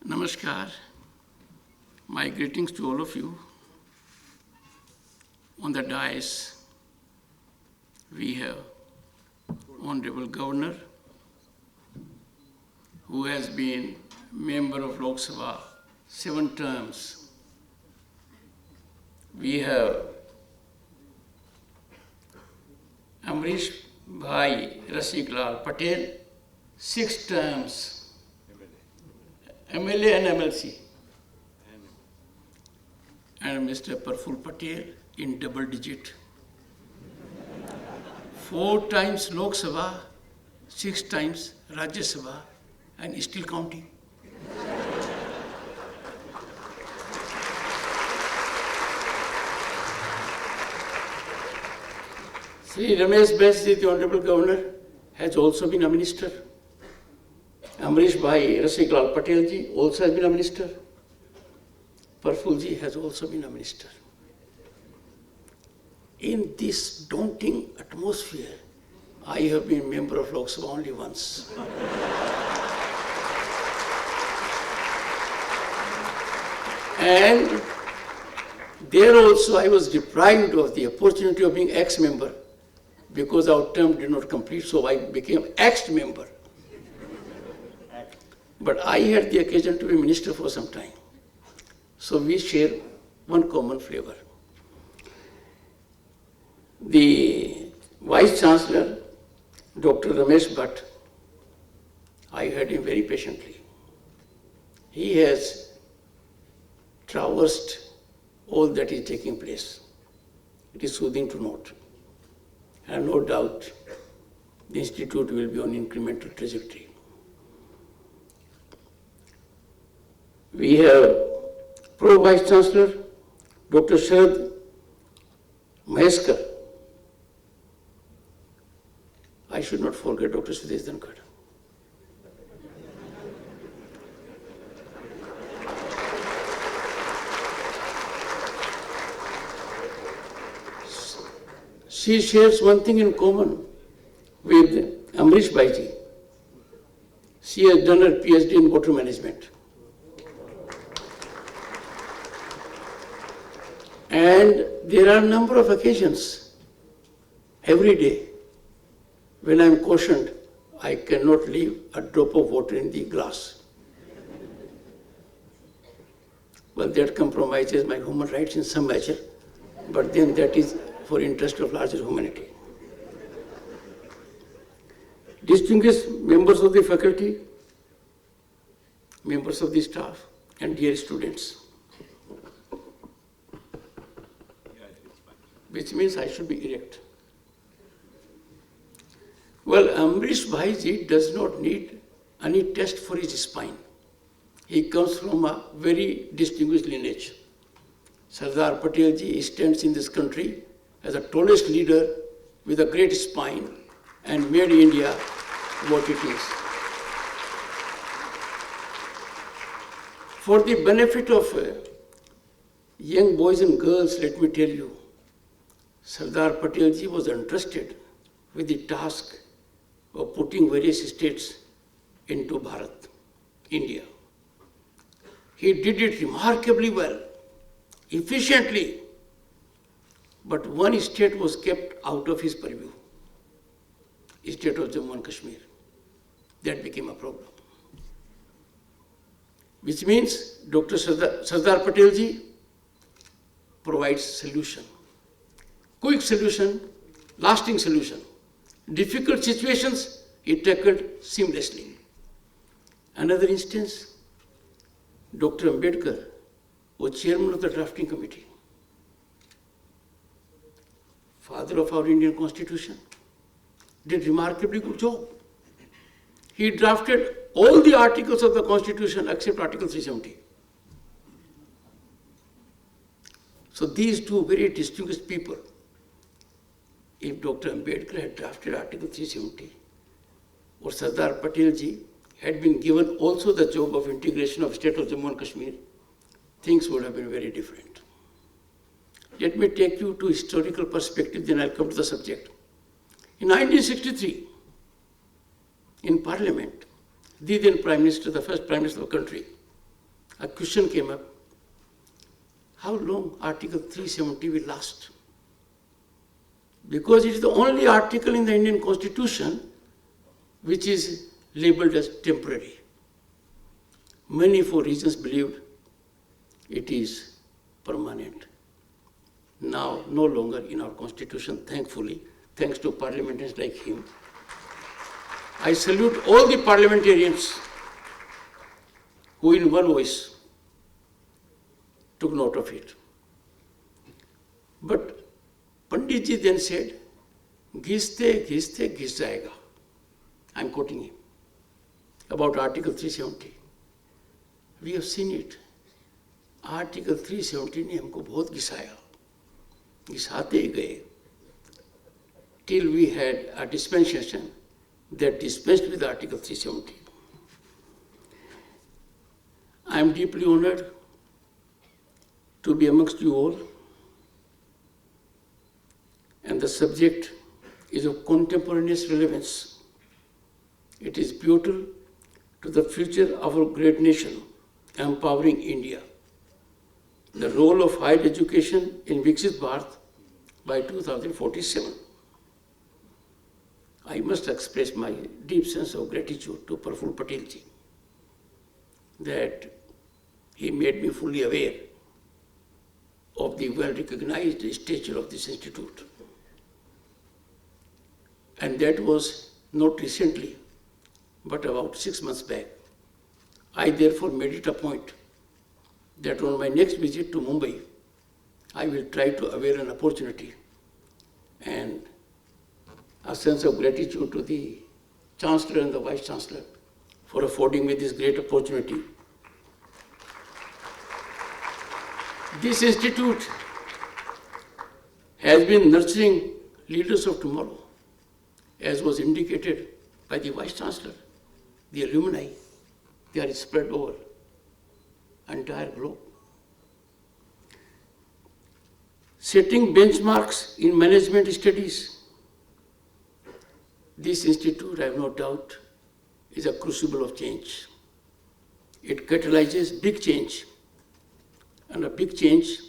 Namaskar. My greetings to all of you. On the dais, we have Honorable Governor, who has been member of Lok Sabha 7 terms. We have Amrish Bhai Rasiklal Patel, 6 terms. MLA and MLC. And Mr. Praful Patel in double digit. 4 times Lok Sabha, 6 times Rajya Sabha, and still counting. Shri Ramesh Bansal, the Honorable Governor, has also been a minister. Amrish Bhai Rasiklal Patel ji also has been a minister. Praful ji has also been a minister. In this daunting atmosphere, I have been member of Lok Sabha only once. And there also I was deprived of the opportunity of being ex-member because our term did not complete, so I became ex-member. But I had the occasion to be minister for some time. So we share one common flavor. The Vice Chancellor, Dr. Ramesh Bhatt, I heard him very patiently. He has traversed all that is taking place. It is soothing to note. And no doubt the Institute will be on incremental trajectory. We have Pro Vice Chancellor, Dr. Sharad Maheskar. I should not forget Dr. Shri Jagdeep Dhankhar. She shares one thing in common with Amrish Bhai ji. She has done her PhD in water management. And there are a number of occasions every day when I am cautioned I cannot leave a drop of water in the glass. Well, that compromises my human rights in some measure, but then that is for interest of larger humanity. Distinguished members of the faculty, members of the staff, and dear students, which means I should be erect. Well, Amrish Bhai ji does not need any test for his spine. He comes from a very distinguished lineage. Sardar Patel ji stands in this country as the tallest leader with a great spine and made India what it is. For the benefit of young boys and girls, let me tell you, Sardar Patel ji was entrusted with the task of putting various states into Bharat, India. He did it remarkably well, efficiently, but one state was kept out of his purview, the state of Jammu and Kashmir. That became a problem. Which means Dr. Sardar Patel ji provides solution. Quick solution, lasting solution. Difficult situations, he tackled seamlessly. Another instance, Dr. Ambedkar was chairman of the drafting committee, father of our Indian Constitution, did remarkably good job. He drafted all the articles of the Constitution except Article 370. So these two very distinguished people, if Dr. Ambedkar had drafted Article 370, or Sardar Patel ji had been given also the job of integration of state of Jammu and Kashmir, things would have been very different. Let me take you to historical perspective, then I'll come to the subject. In 1963, in Parliament, the then Prime Minister, the first Prime Minister of the country, a question came up, how long Article 370 will last? Because it is the only article in the Indian Constitution which is labeled as temporary. Many for reasons believed it is permanent. Now, no longer in our Constitution, thankfully, thanks to parliamentarians like him. I salute all the parliamentarians who in one voice took note of it. But Pandit ji then said, "Ghiste, ghiste, ghis jayega." I'm quoting him about Article 370. We have seen it. Article 370 ने हमको बहुत घिसाया, घिसाते ही गए, till we had a dispensation that dispensed with Article 370. I am deeply honored to be amongst you all, and the subject is of contemporaneous relevance. It is pivotal to the future of our great nation, empowering India. The role of higher education in Viksit Bharat by 2047. I must express my deep sense of gratitude to Praful Patel ji that he made me fully aware of the well-recognized stature of this institute. And that was not recently, but about 6 months back. I therefore made it a point that on my next visit to Mumbai, I will try to avail an opportunity and a sense of gratitude to the Chancellor and the Vice Chancellor for affording me this great opportunity. This institute has been nurturing leaders of tomorrow, as was indicated by the Vice Chancellor. The alumni, they are spread over entire globe. Setting benchmarks in management studies. This institute, I have no doubt, is a crucible of change. It catalyzes big change, and a big change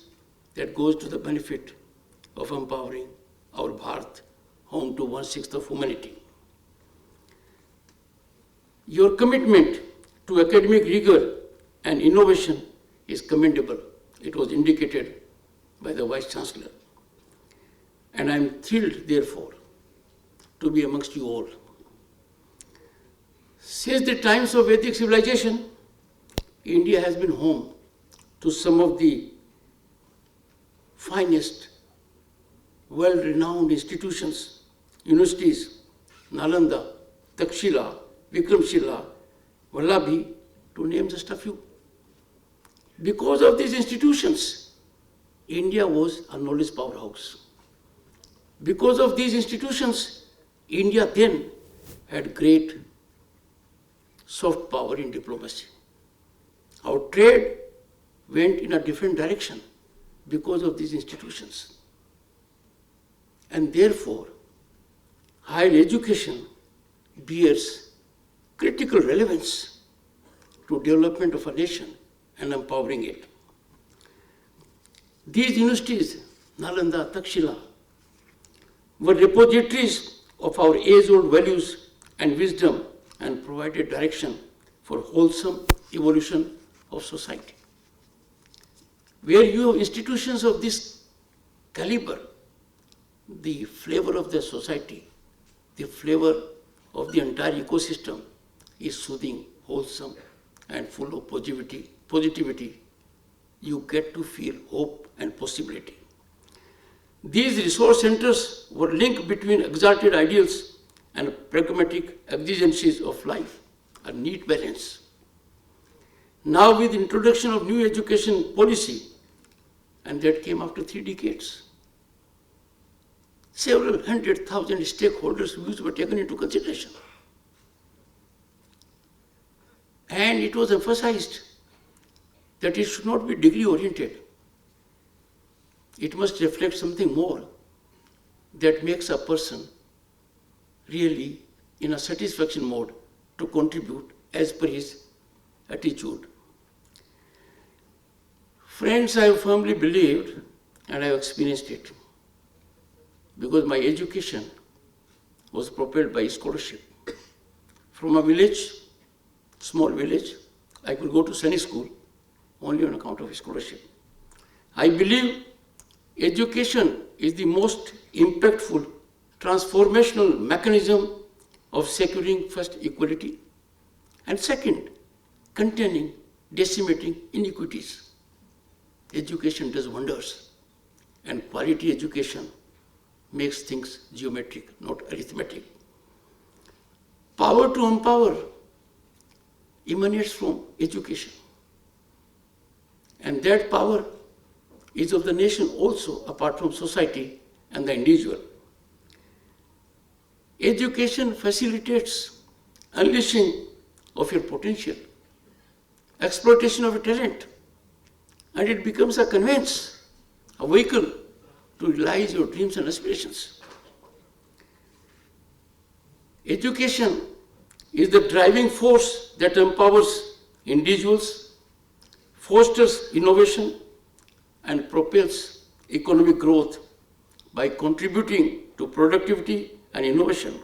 that goes to the benefit of empowering our Bharat, home to 1/6 of humanity. Your commitment to academic rigor and innovation is commendable. It was indicated by the Vice Chancellor. And I am thrilled, therefore, to be amongst you all. Since the times of Vedic civilization, India has been home to some of the finest, well-renowned institutions, universities, Nalanda, Takshila, Vikramshila, Vallabhi, to name just a few. Because of these institutions, India was a knowledge powerhouse. Because of these institutions, India then had great soft power in diplomacy. Our trade went in a different direction because of these institutions. And therefore, higher education bears critical relevance to development of a nation and empowering it. These universities, Nalanda, Takshila, were repositories of our age-old values and wisdom and provided direction for wholesome evolution of society. Where you have institutions of this caliber, the flavor of the society, the flavor of the entire ecosystem is soothing, wholesome, and full of positivity. You get to feel hope and possibility. These resource centers were linked between exalted ideals and pragmatic exigencies of life, a neat balance. Now with the introduction of new education policy, and that came after 3 decades, several 100,000 stakeholders' views were taken into consideration. And it was emphasized that it should not be degree-oriented. It must reflect something more that makes a person really in a satisfaction mode to contribute as per his attitude. Friends, I have firmly believed and I have experienced it because my education was propelled by scholarship. From a village, small village, I could go to Sunny school only on account of scholarship. I believe education is the most impactful transformational mechanism of securing first equality and second, containing, decimating inequities. Education does wonders and quality education makes things geometric, not arithmetic. Power to empower emanates from education. And that power is of the nation also, apart from society and the individual. Education facilitates unleashing of your potential, exploitation of your talent, and it becomes a conveyance, a vehicle to realize your dreams and aspirations. Education is the driving force that empowers individuals, fosters innovation, and propels economic growth by contributing to productivity and innovation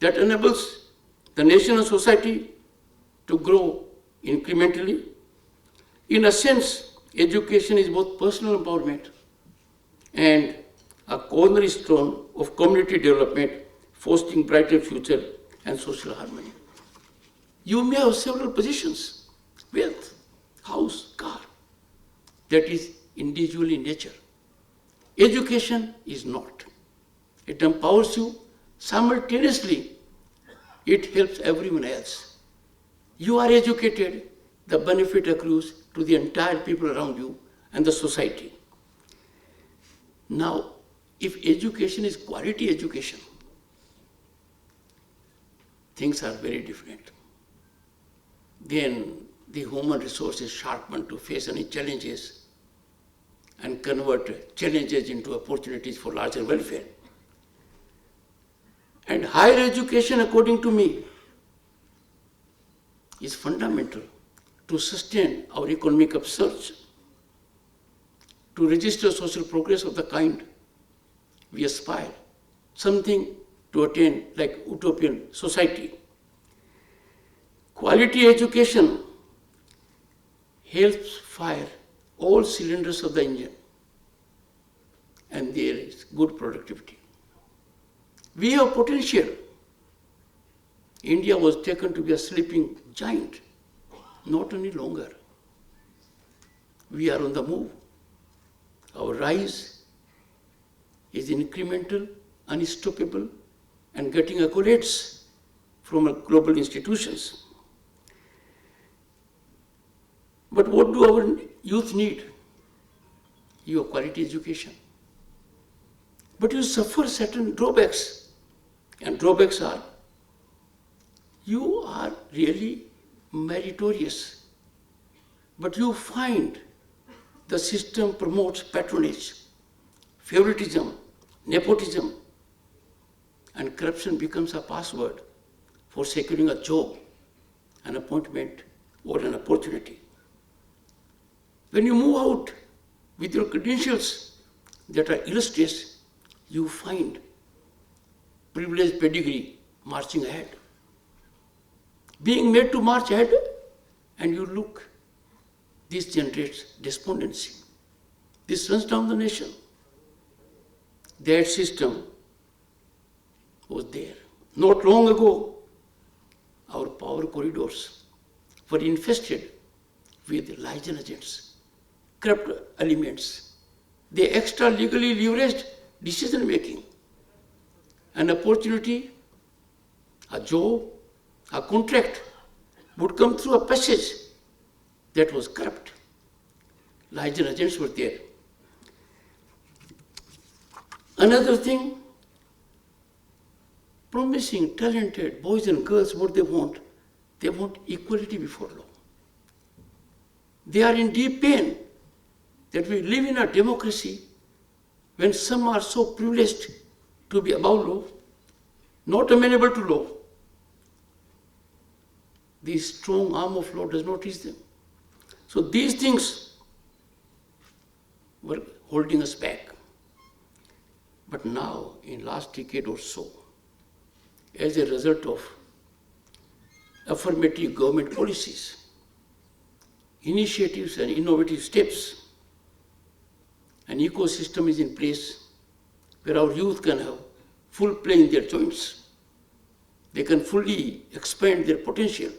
that enables the nation and society to grow incrementally. In a sense, education is both personal empowerment and a cornerstone of community development, fostering brighter future and social harmony. You may have several positions, wealth, house, car, that is individual in nature. Education is not. It empowers you. Simultaneously, it helps everyone else. You are educated, the benefit accrues to the entire people around you and the society. Now, if education is quality education, things are very different. Then the human resource is sharpened to face any challenges and convert challenges into opportunities for larger welfare. And higher education, according to me, is fundamental to sustain our economic upsurge, to register social progress of the kind we aspire, something to attain like utopian society. Quality education helps fire all cylinders of the engine, and there is good productivity. We have potential. India was taken to be a sleeping giant, not any longer. We are on the move. Our rise is incremental, unstoppable, and getting accolades from global institutions. But what do our youth need? Your quality education. But you suffer certain drawbacks. And drawbacks are, you are really meritorious, but you find the system promotes patronage, favoritism, nepotism, and corruption becomes a password for securing a job, an appointment, or an opportunity. When you move out with your credentials that are illustrious, you find privileged pedigree marching ahead. Being made to march ahead, and you look, this generates despondency. This runs down the nation. That system was there. Not long ago, our power corridors were infested with liaison agents, corrupt elements. They extra legally leveraged decision making. An opportunity, a job, a contract would come through a passage that was corrupt. Liaison agents were there. Another thing, promising talented boys and girls what they want equality before law. They are in deep pain that we live in a democracy when some are so privileged to be above law, not amenable to law. The strong arm of law does not reach them. So these things were holding us back. But now, in last decade or so, as a result of affirmative government policies, initiatives and innovative steps, an ecosystem is in place where our youth can have full play in their joints. They can fully expand their potential.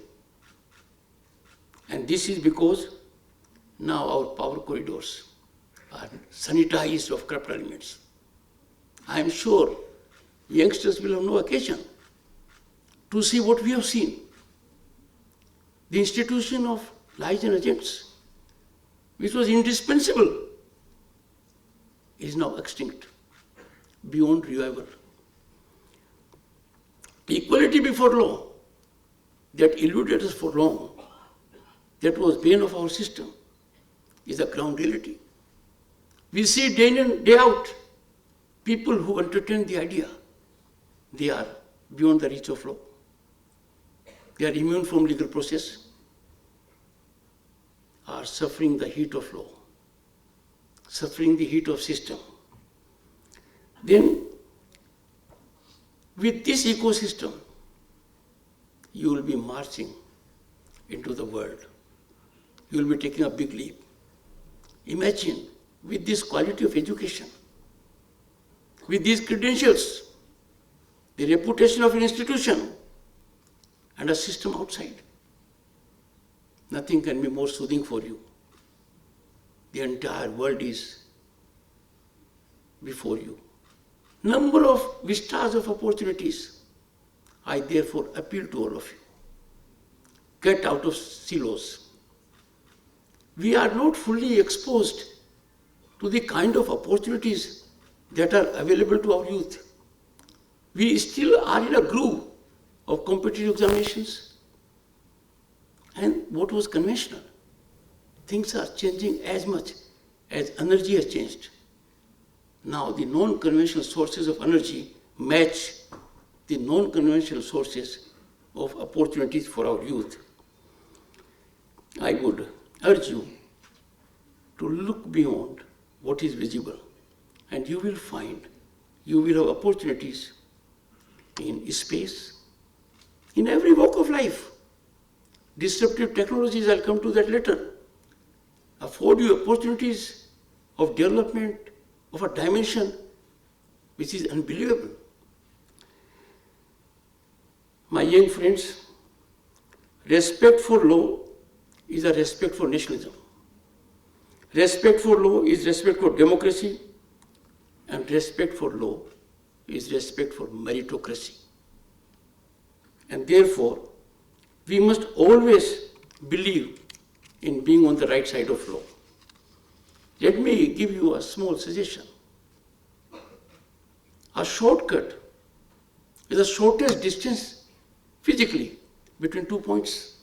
And this is because now our power corridors are sanitized of corrupt elements. I am sure youngsters will have no occasion to see what we have seen. The institution of lies and agents, which was indispensable, is now extinct, beyond revival. Equality before law, that eluded us for long, that was bane of our system, is a ground reality. We see day in and day out people who entertain the idea they are beyond the reach of law. They are immune from legal process, are suffering the heat of law, suffering the heat of system. Then, with this ecosystem, you will be marching into the world. You will be taking a big leap. Imagine, with this quality of education, with these credentials, the reputation of an institution, and a system outside. Nothing can be more soothing for you. The entire world is before you. Number of vistas of opportunities. I therefore appeal to all of you. Get out of silos. We are not fully exposed to the kind of opportunities that are available to our youth. We still are in a groove of competitive examinations. And what was conventional? Things are changing as much as energy has changed. Now the non-conventional sources of energy match the non-conventional sources of opportunities for our youth. I would urge you to look beyond what is visible, and you will find you will have opportunities in space, in every walk of life. Disruptive technologies, I'll come to that later, afford you opportunities of development of a dimension which is unbelievable. My young friends, respect for law is a respect for nationalism. Respect for law is respect for democracy, and respect for law is respect for meritocracy. And therefore, we must always believe in being on the right side of law. Let me give you a small suggestion. A shortcut is the shortest distance physically between 2 points.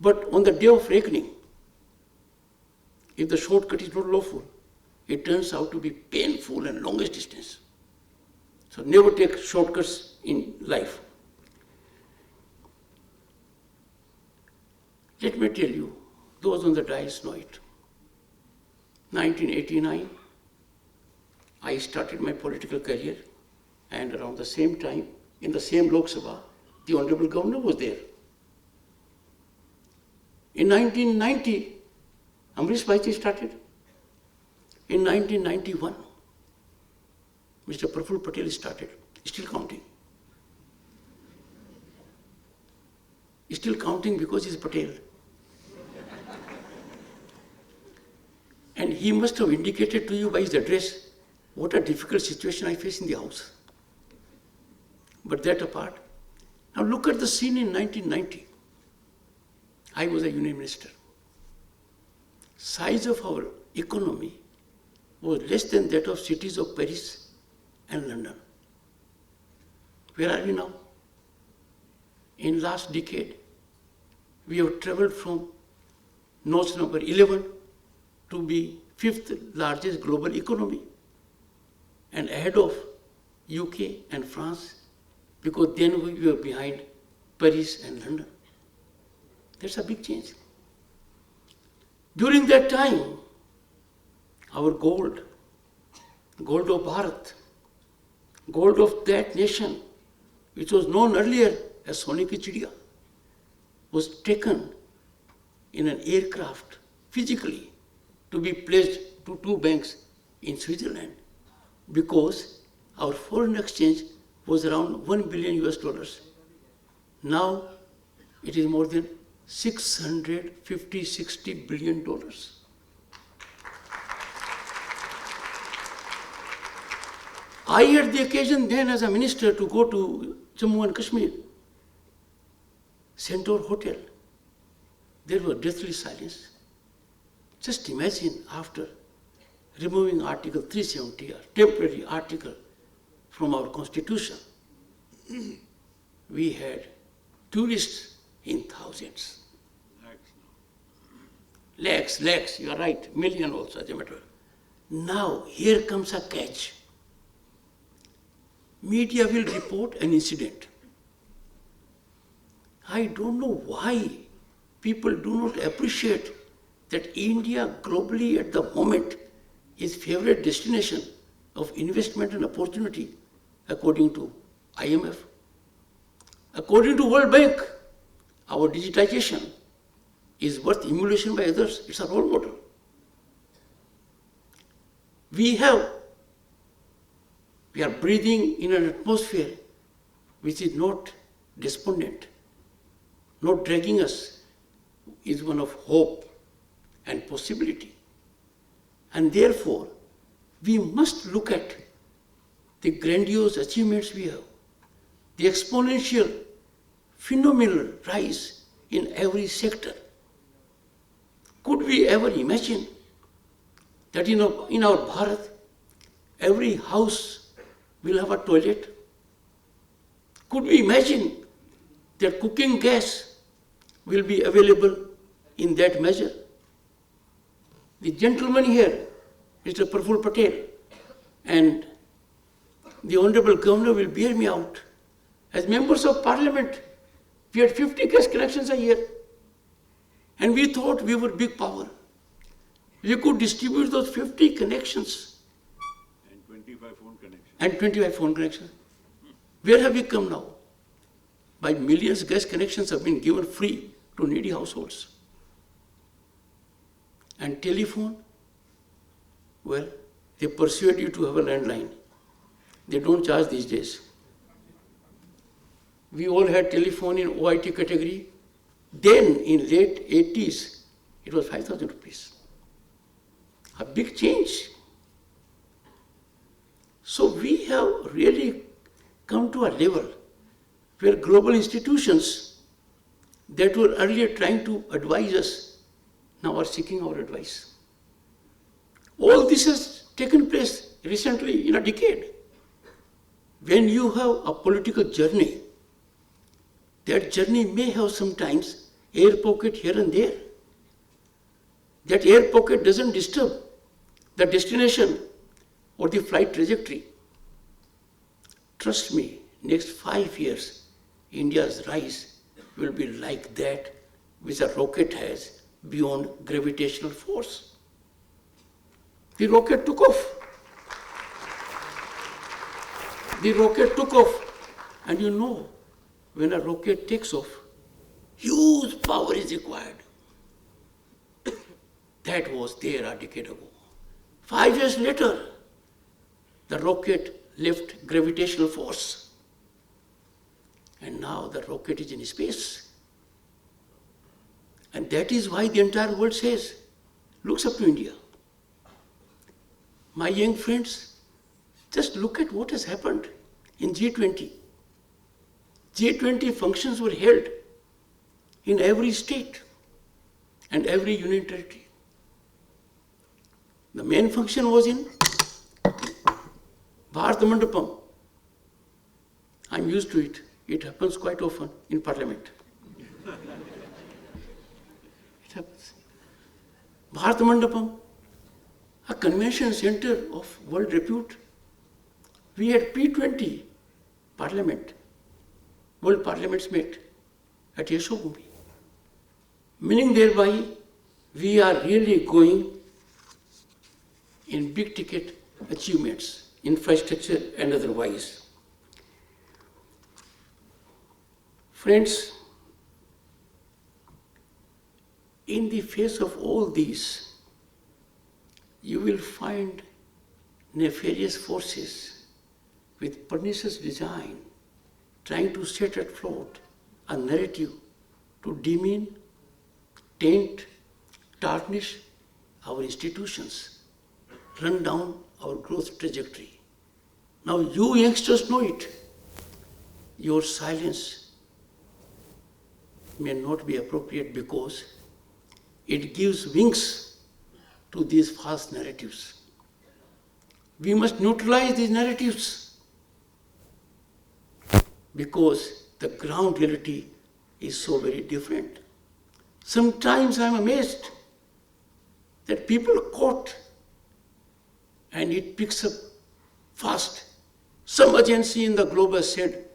But on the day of reckoning, if the shortcut is not lawful, it turns out to be painful and longest distance. So never take shortcuts in life. Let me tell you, those on the dais know it. 1989, I started my political career, and around the same time, in the same Lok Sabha, the Honorable Governor was there. In 1990, Amrish Bhaiji started. In 1991, Mr. Praful Patel started, still counting. Still counting because he's Patel. And he must have indicated to you by his address what a difficult situation I face in the House. But that apart, now look at the scene in 1990. I was a Union Minister. Size of our economy was less than that of cities of Paris and London. Where are we now? In last decade, we have traveled from notch number 11 to be 5th largest global economy, and ahead of UK and France, because then we were behind Paris and London. That's a big change. During that time, our gold, gold of Bharat, gold of that nation, which was known earlier as Sone ki Chidiya, was taken in an aircraft physically to be pledged to two banks in Switzerland because our foreign exchange was around $1 billion US. Now it is more than 60 billion dollars. I had the occasion then as a minister to go to Jammu and Kashmir, Centaur Hotel. There was deathly silence. Just imagine after removing Article 370, a temporary article from our constitution, we had tourists in thousands. Lakhs, you are right, million also as a matter. Now, here comes a catch. Media will report an incident. I don't know why people do not appreciate that India globally at the moment is favorite destination of investment and opportunity according to IMF. According to World Bank, our digitization is worth emulation by others. It's a role model. We are breathing in an atmosphere which is not despondent, not dragging us, is one of hope and possibility. And therefore, we must look at the grandiose achievements we have, the exponential, phenomenal rise in every sector. Could we ever imagine that in our Bharat, every house will have a toilet? Could we imagine that cooking gas will be available in that measure? The gentleman here, Mr. Praful Patel, and the Honorable Governor will bear me out. As members of Parliament, we had 50 gas connections a year. And we thought we were big power. We could distribute those 50 connections. And 25 phone connections. Where have we come now? By millions, gas connections have been given free to needy households. And telephone, well, they persuade you to have a landline. They don't charge these days. We all had telephone in OIT category. Then, in late 80s, it was 5,000 rupees. A big change. So we have really come to a level where global institutions that were earlier trying to advise us now are seeking our advice. All this has taken place recently in a decade. When you have a political journey, that journey may have sometimes air pocket here and there. That air pocket doesn't disturb the destination or the flight trajectory. Trust me, next 5 years, India's rise will be like that which a rocket has beyond gravitational force. The rocket took off. The rocket took off. And you know, when a rocket takes off, huge power is required. That was there a decade ago. 5 years later, the rocket left gravitational force. And now the rocket is in space. And that is why the entire world says, looks up to India. My young friends, just look at what has happened in G20. G20 functions were held in every state and every union territory. The main function was in Bharat Mandapam. I'm used to it. It happens quite often in Parliament. It happens. Bharat Mandapam, a convention center of world repute. We had P20 Parliament. World Parliaments met at Yashobhumi. Meaning thereby, we are really going in big ticket achievements, infrastructure and otherwise. Friends, in the face of all these, you will find nefarious forces with pernicious design trying to set afloat a narrative to demean, taint, tarnish our institutions, run down our growth trajectory. Now you youngsters know it. Your silence may not be appropriate because it gives wings to these false narratives. We must neutralize these narratives because the ground reality is so very different. Sometimes I am amazed that people are caught and it picks up fast. Some agency in the globe has said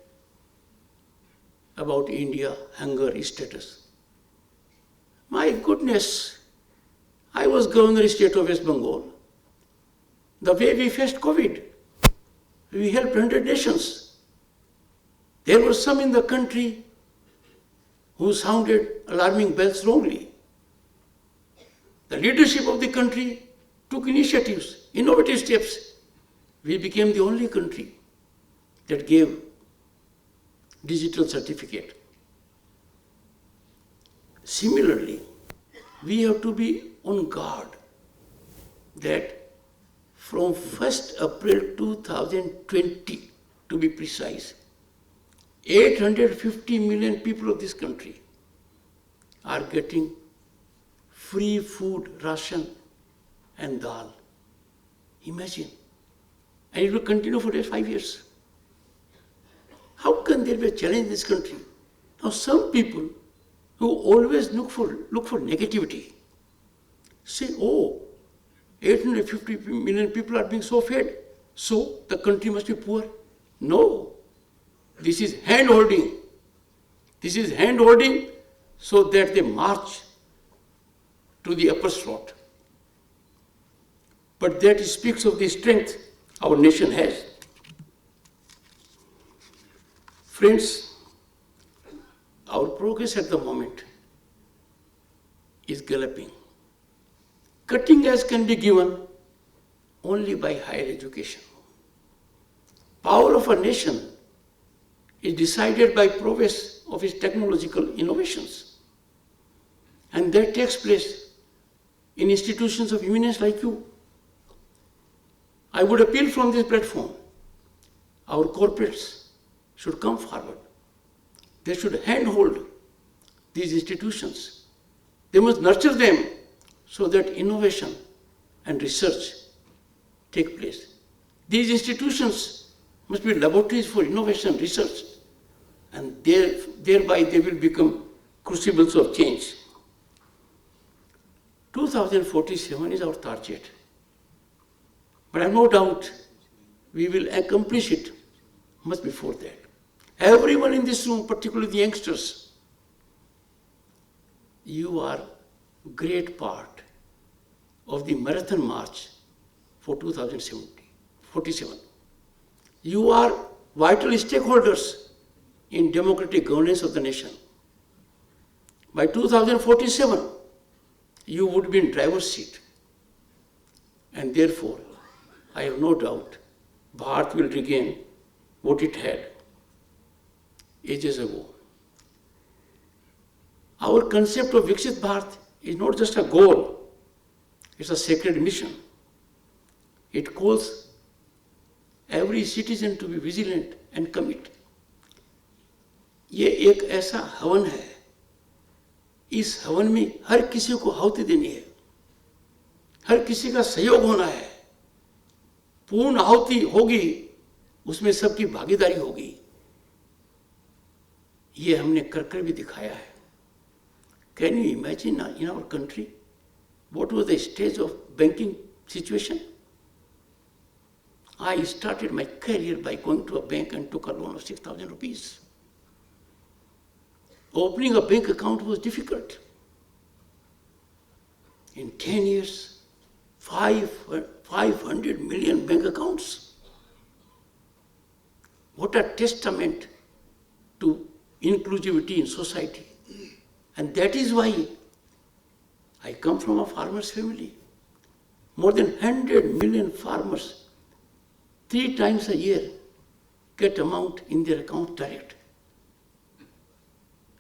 about India hunger status. My goodness, I was governor state of West Bengal. The way we faced COVID, we helped 100 nations. There were some in the country who sounded alarming bells wrongly. The leadership of the country took initiatives, innovative steps. We became the only country that gave digital certificate. Similarly, we have to be on guard that from 1st April 2020, to be precise, 850 million people of this country are getting free food, ration and dal. Imagine. And it will continue for the next 5 years. How can there be a challenge in this country? Now some people who always look for negativity say, oh, 850 million people are being so fed, so the country must be poor. No. This is hand-holding. This is hand-holding so that they march to the upper slot. But that speaks of the strength our nation has. Friends, our progress at the moment is galloping. Cutting edge can be given only by higher education. Power of a nation is decided by progress of its technological innovations. And that takes place in institutions of eminence like you. I would appeal from this platform, our corporates should come forward. They should handhold these institutions. They must nurture them so that innovation and research take place. These institutions must be laboratories for innovation, research, and thereby they will become crucibles of change. 2047 is our target. But I have no doubt we will accomplish it much before that. Everyone in this room, particularly the youngsters, you are a great part of the marathon march for 2047. You are vital stakeholders in democratic governance of the nation. By 2047, you would be in driver's seat. And therefore, I have no doubt Bharat will regain what it had ages ago. Our concept of Viksit Bharat is not just a goal, it's a sacred mission. It calls every citizen to be vigilant and commit. ये एक ऐसा हवन है, इस हवन में हर किसी को आहुति देनी है, हर किसी का सहयोग होना है, पूर्ण आहुति होगी, उसमें सबकी भागीदारी होगी. ये हमने कर भी दिखाया है. Can you imagine in our country what was the stage of banking situation? I started my career by going to a bank and took a loan of 6,000 rupees. Opening a bank account was difficult. In 10 years, 500 million bank accounts. What a testament to inclusivity in society. And that is why I come from a farmer's family. More than 100 million farmers, 3 times a year, get amount in their account direct.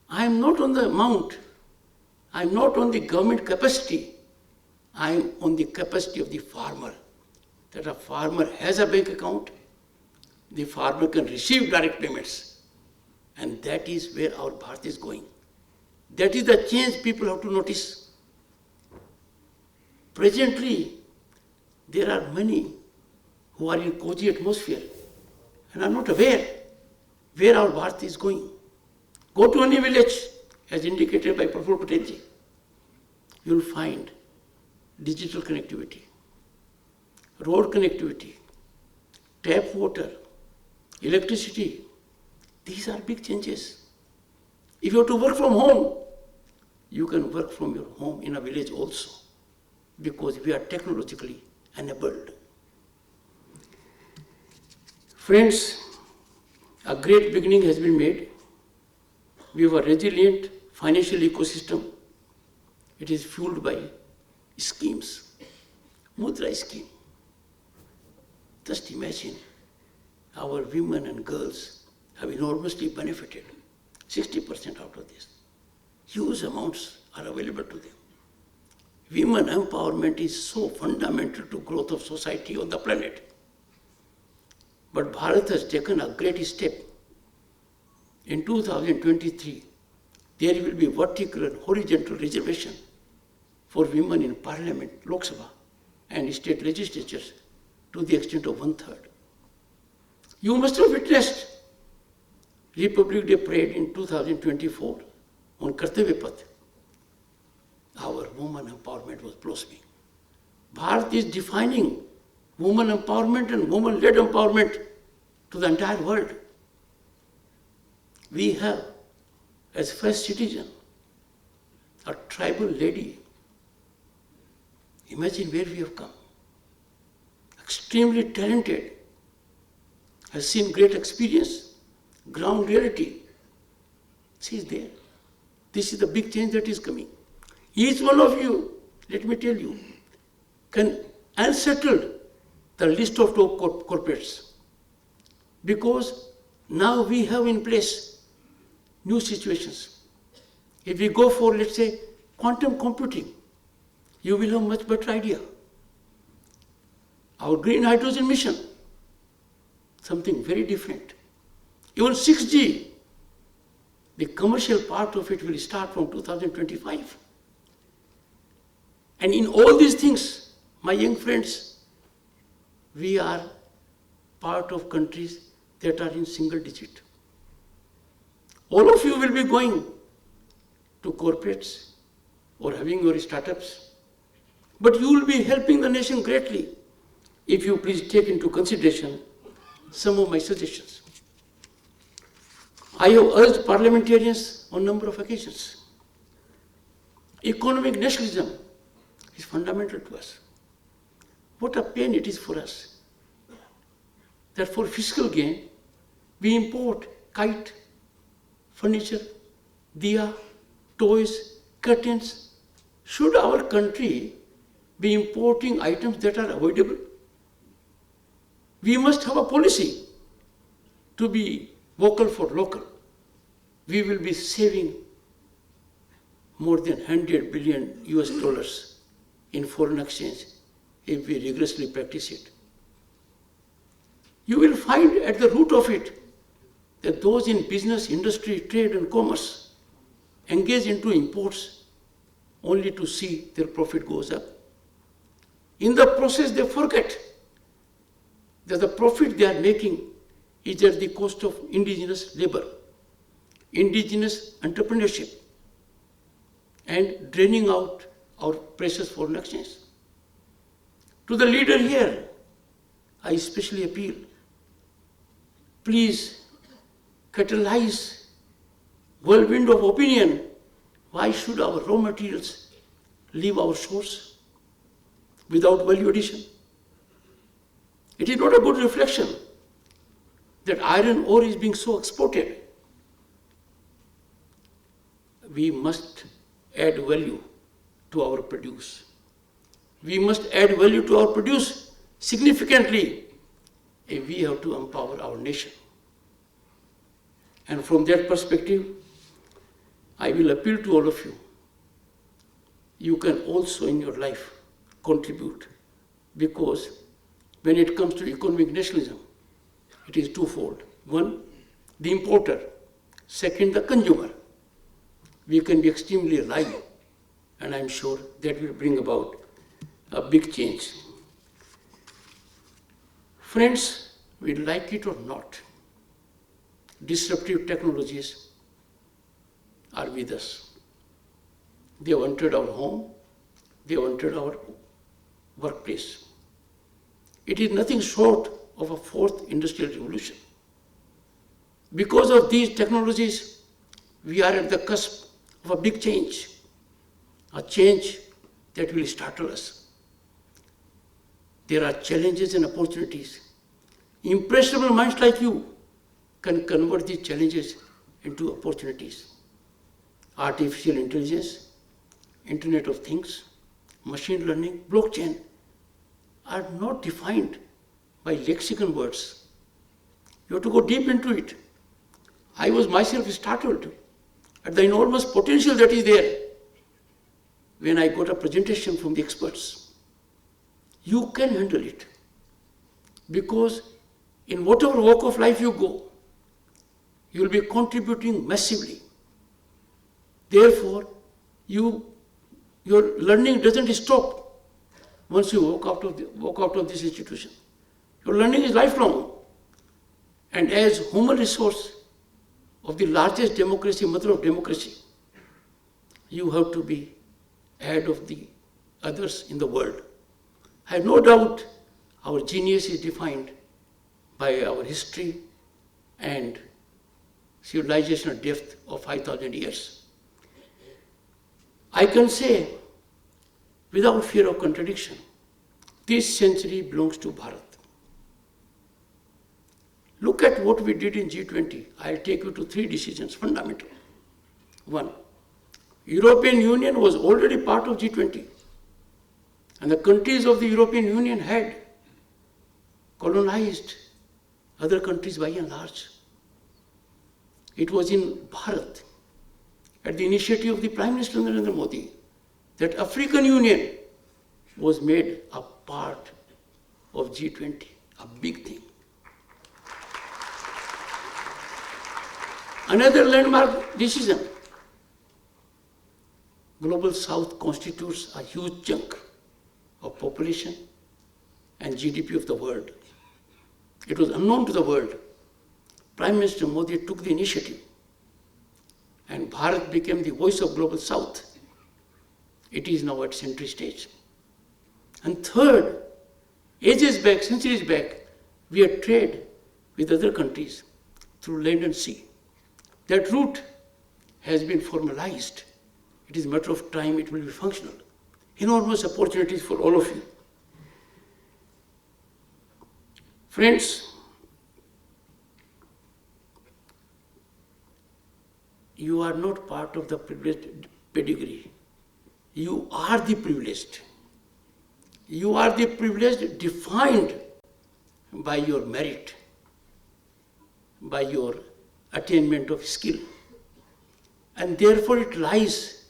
I am not on the amount. I am not on the government capacity. I am on the capacity of the farmer. That a farmer has a bank account, the farmer can receive direct payments. And that is where our Bharat is going. That is the change people have to notice. Presently, there are many who are in cozy atmosphere and are not aware where our Bharat is going. Go to any village, as indicated by Praful Patelji, you will find digital connectivity, road connectivity, tap water, electricity. These are big changes. If you have to work from home, you can work from your home in a village also, because we are technologically enabled. Friends, a great beginning has been made. We have a resilient financial ecosystem. It is fueled by schemes. Mudra scheme. Just imagine, our women and girls have enormously benefited. 60% out of this. Huge amounts are available to them. Women empowerment is so fundamental to growth of society on the planet. But Bharat has taken a great step. In 2023, there will be vertical and horizontal reservation for women in Parliament, Lok Sabha, and state legislatures to the extent of 1/3. You must have witnessed Republic Day parade in 2024 on Kartavya Path. Our woman empowerment was blossoming. Bharat is defining woman empowerment and woman-led empowerment to the entire world. We have, as first citizen, a tribal lady. Imagine where we have come. Extremely talented, has seen great experience, ground reality. She is there. This is the big change that is coming. Each one of you, let me tell you, can unsettle the list of top corporates, because now we have in place new situations. If we go for, let's say, quantum computing, you will have much better idea. Our green hydrogen mission, something very different. Even 6G, the commercial part of it will start from 2025. And in all these things, my young friends, we are part of countries that are in single digit. All of you will be going to corporates or having your startups, but you will be helping the nation greatly if you please take into consideration some of my suggestions. I have urged parliamentarians on a number of occasions. Economic nationalism is fundamental to us. What a pain it is for us that for fiscal gain, we import kite, furniture, diya, toys, curtains. Should our country be importing items that are avoidable? We must have a policy to be vocal for local. We will be saving more than $100 billion in foreign exchange if we rigorously practice it. You will find at the root of it that those in business, industry, trade and commerce engage into imports only to see their profit goes up. In the process, they forget that the profit they are making is at the cost of indigenous labor, indigenous entrepreneurship, and draining out our precious foreign exchange. To the leader here, I especially appeal, please catalyze whirlwind of opinion. Why should our raw materials leave our shores? without value addition. It is not a good reflection that iron ore is being so exported. We must add value to our produce. We must add value to our produce significantly if we have to empower our nation. And from that perspective, I will appeal to all of you. You can also in your life contribute, because when it comes to economic nationalism, it is twofold. One, the importer. Second, the consumer. We can be extremely alive, and I'm sure that will bring about a big change. Friends, we like it or not, disruptive technologies are with us. They have entered our home, they have entered our workplace. It is nothing short of a fourth industrial revolution. Because of these technologies, we are at the cusp of a big change, a change that will startle us. There are challenges and opportunities. Impressionable minds like you can convert these challenges into opportunities. Artificial intelligence, Internet of Things, machine learning, blockchain are not defined by lexicon words. You have to go deep into it. I was myself startled at the enormous potential that is there when I got a presentation from the experts. You can handle it, because in whatever walk of life you go, you will be contributing massively. Therefore, your learning doesn't stop once you walk out of this institution. Your learning is lifelong. And as human resource of the largest democracy, mother of democracy, you have to be ahead of the others in the world. I have no doubt our genius is defined by our history and civilizational depth of 5,000 years. I can say, without fear of contradiction, this century belongs to Bharat. Look at what we did in G20. I'll take you to 3 decisions, fundamental. 1, European Union was already part of G20. And the countries of the European Union had colonized other countries by and large. It was in Bharat, at the initiative of the Prime Minister Narendra Modi, that African Union was made a part of G20, a big thing. Another landmark decision. Global South constitutes a huge chunk of population and GDP of the world. It was unknown to the world. Prime Minister Modi took the initiative, and Bharat became the voice of Global South. It is now at century stage. And third, ages back, centuries back, we had trade with other countries through land and sea. That route has been formalized. It is a matter of time it will be functional. Enormous opportunities for all of you. Friends, you are not part of the privileged pedigree. You are the privileged. You are the privileged defined by your merit, by your attainment of skill. And therefore it lies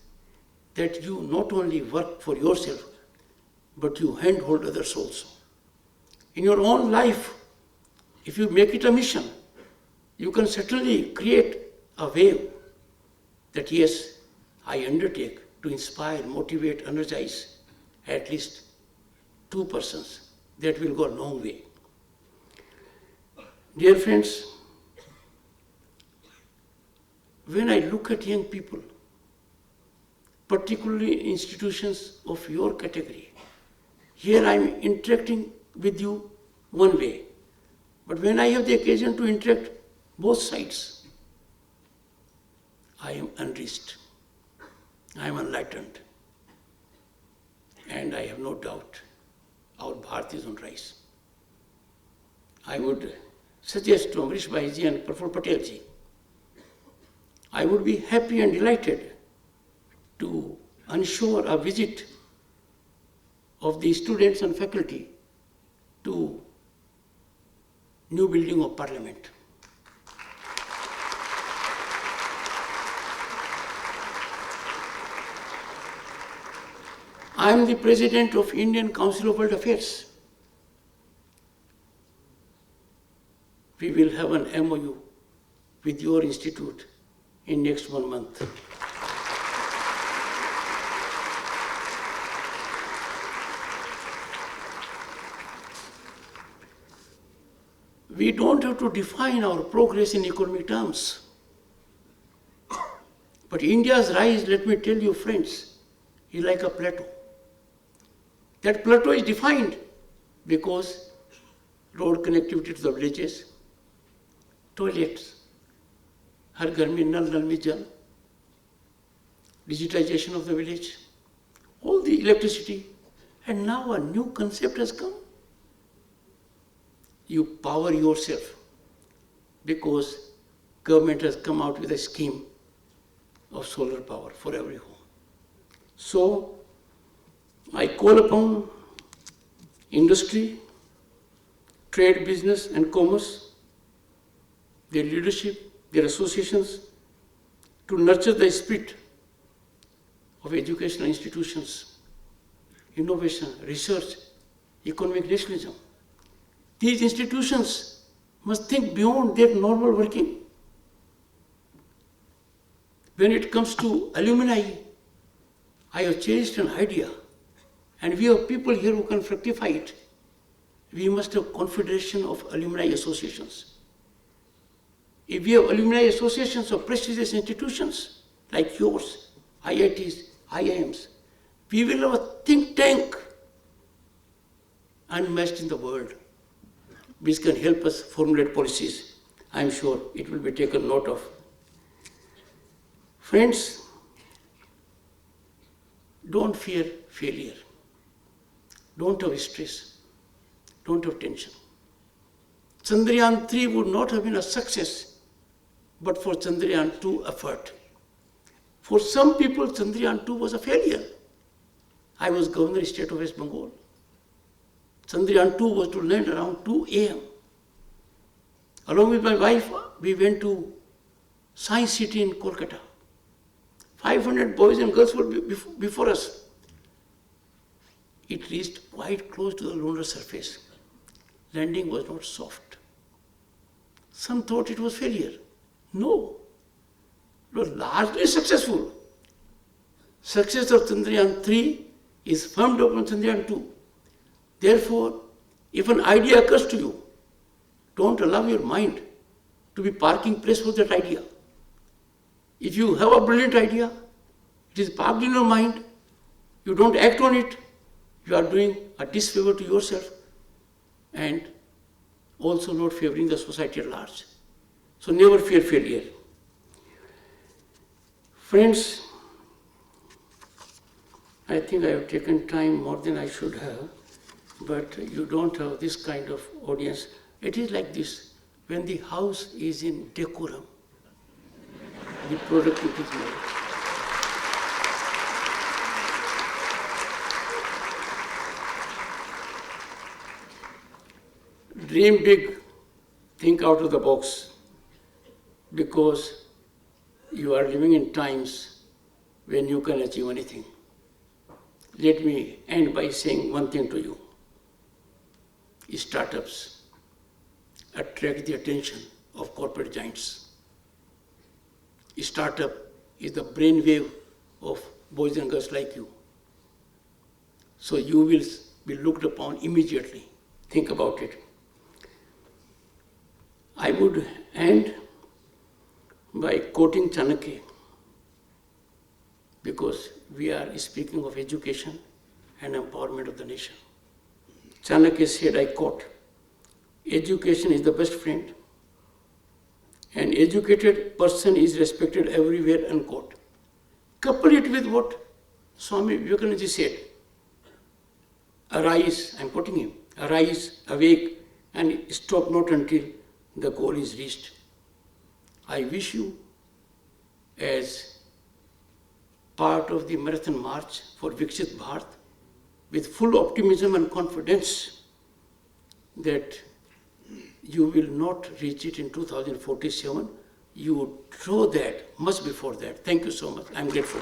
that you not only work for yourself, but you handhold others also. In your own life, if you make it a mission, you can certainly create a wave that yes, I undertake to inspire, motivate, energize at least 2 persons. That will go a long way. Dear friends, when I look at young people, particularly institutions of your category, here I am interacting with you one way. But when I have the occasion to interact both sides, I am unreached, I am enlightened, and I have no doubt our Bharat is on rise. I would suggest to Amrish Bhaiji and Praful Patel ji, I would be happy and delighted to ensure a visit of the students and faculty to new building of Parliament. I am the President of Indian Council of World Affairs. We will have an MOU with your institute in next 1 month. We don't have to define our progress in economic terms. But India's rise, let me tell you friends, is like a plateau. That plateau is defined because road connectivity to the villages, toilets, har ghar mein nal mein jal, digitization of the village, all the electricity, and now a new concept has come. You power yourself because government has come out with a scheme of solar power for every home. So I call upon industry, trade, business and commerce, their leadership, their associations to nurture the spirit of educational institutions, innovation, research, economic nationalism. These institutions must think beyond their normal working. When it comes to alumni, I have cherished an idea, and we have people here who can fructify it. We must have confederation of alumni associations. If we have alumni associations of prestigious institutions like yours, IITs, IIMs, we will have a think tank unmatched in the world, which can help us formulate policies. I am sure it will be taken note of. Friends, don't fear failure. Don't have stress. Don't have tension. Chandrayaan 3 would not have been a success but for Chandrayaan 2 effort. For some people, Chandrayaan 2 was a failure. I was Governor of State of West Bengal. Chandrayaan 2 was to land around 2 a.m. Along with my wife, we went to Science City in Kolkata. 500 boys and girls were before us. It reached quite close to the lunar surface. Landing was not soft. Some thought it was failure. No, it was largely successful. Success of Chandrayaan 3 is firmed up on Chandrayaan 2. Therefore, if an idea occurs to you, don't allow your mind to be parking place for that idea. If you have a brilliant idea, it is parked in your mind, you don't act on it, you are doing a disfavor to yourself and also not favoring the society at large. So never fear failure. Friends, I think I have taken time more than I should have, but you don't have this kind of audience. It is like this, when the house is in decorum, the productivity is more. Dream big, think out of the box, because you are living in times when you can achieve anything. Let me end by saying one thing to you. Startups attract the attention of corporate giants. Startup is the brainwave of boys and girls like you. So you will be looked upon immediately. Think about it. I would end by quoting Chanakya, because we are speaking of education and empowerment of the nation. Chanakya said, I quote, "Education is the best friend. An educated person is respected everywhere," unquote. Couple it with what Swami Vivekananda said. arise, I'm quoting him, arise, awake, and stop not until the goal is reached. I wish you, as part of the marathon march for Viksit Bharat, with full optimism and confidence that you will not reach it in 2047. You would draw that much before that. Thank you so much. I'm grateful.